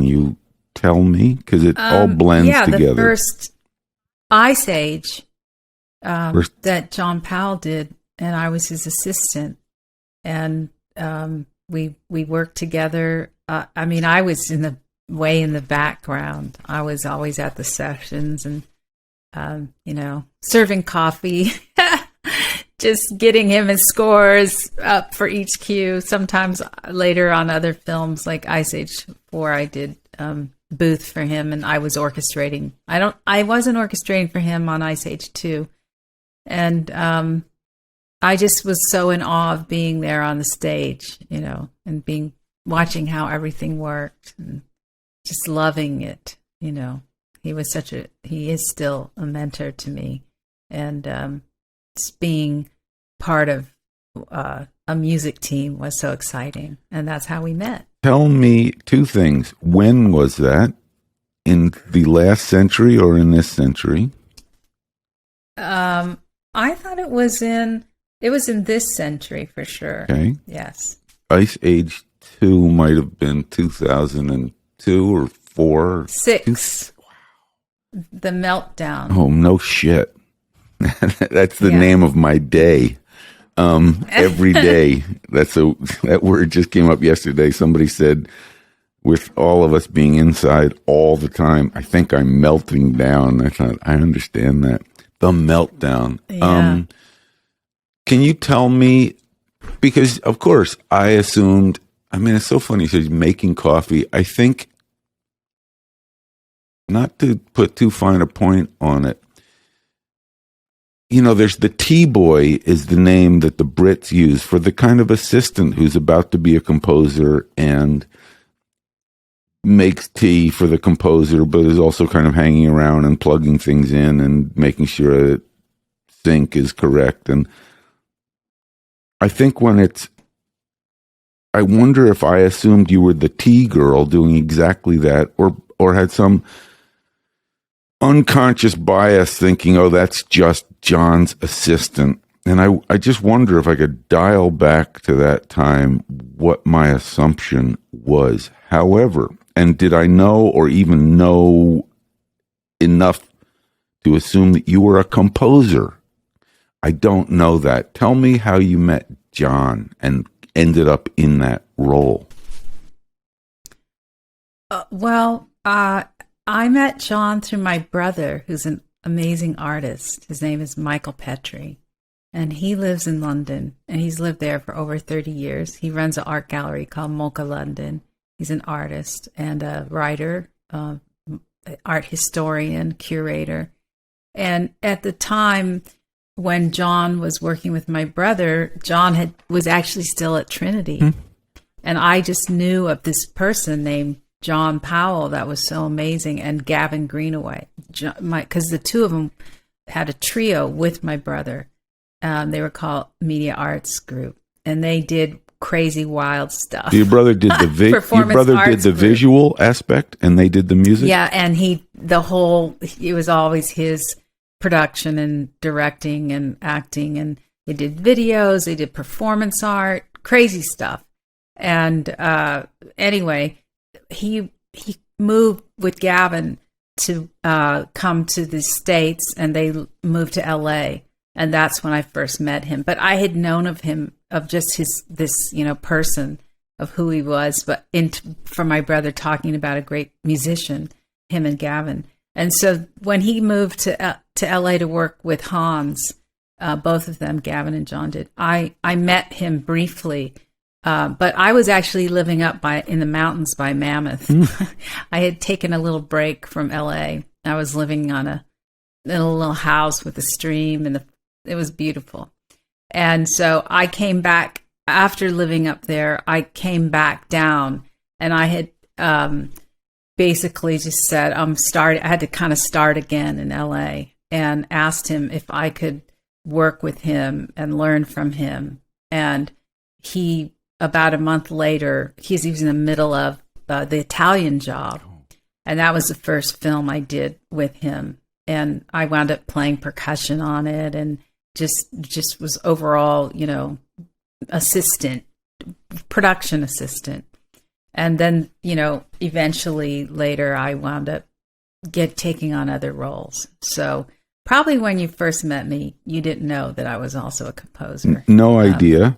you tell me? Because it all blends together. The first Ice Age that John Powell did, and I was his assistant. And we worked together. I mean, I was in the background. I was always at the sessions and, serving coffee, just getting him his scores up for each cue. Sometimes later on other films like Ice Age 4, I did booth for him, and I was orchestrating. I wasn't orchestrating for him on Ice Age 2. And I just was so in awe of being there on the stage, and watching how everything worked and just loving it. He is still a mentor to me, and just being part of a music team was so exciting, and that's how we met. Tell me two things. When was that? In the last century or in this century? I thought it was in this century for sure. Okay. Yes. Ice Age 2 might have been 2002 or 4. 6. Wow. The Meltdown. Oh, no shit. That's the name of my day. Every day. That word just came up yesterday. Somebody said, with all of us being inside all the time, I think I'm melting down. I thought, I understand that. The Meltdown. Yeah. Can you tell me, because of course I assumed, it's so funny, you said making coffee. I think, not to put too fine a point on it, there's the tea boy is the name that the Brits use for the kind of assistant who's about to be a composer and makes tea for the composer, but is also kind of hanging around and plugging things in and making sure that sync is correct. And I think I wonder if I assumed you were the tea girl doing exactly that, or had some unconscious bias thinking, oh, that's just John's assistant. And I just wonder if I could dial back to that time what my assumption was. However, and did I know or even know enough to assume that you were a composer? I don't know that. Tell me how you met John and ended up in that role. I met John through my brother, who's an amazing artist. His name is Michael Petrie, and he lives in London, and he's lived there for over 30 years. He runs an art gallery called Mocha London. He's an artist and a writer, art historian, curator. And at the time when John was working with my brother, John was actually still at Trinity. Mm-hmm. And I just knew of this person named John Powell that was so amazing, and Gavin Greenaway, because the two of them had a trio with my brother. They were called Media Arts Group, and they did crazy, wild stuff. Your brother did the visual aspect, and they did the music. Yeah, and it was always his production and directing and acting, and they did videos, they did performance art, crazy stuff. And anyway, he moved with Gavin to come to the States, and they moved to LA, and that's when I first met him. But I had known of him, of just this person, of who he was, but from my brother talking about a great musician, him and Gavin. And so when he moved to LA to work with Hans, both of them, Gavin and John did, I met him briefly. But I was actually living up in the mountains by Mammoth. I had taken a little break from LA. I was living on a little house with a stream, and it was beautiful. And so I came back after living up there. I came back down, and I had basically just said, I had to kind of start again in LA, and asked him if I could work with him and learn from him. And he, about a month later, he was in the middle of The Italian Job. And that was the first film I did with him. And I wound up playing percussion on it, and just was overall, assistant, production assistant. And then, eventually later I wound up taking on other roles. So probably when you first met me, you didn't know that I was also a composer. No idea.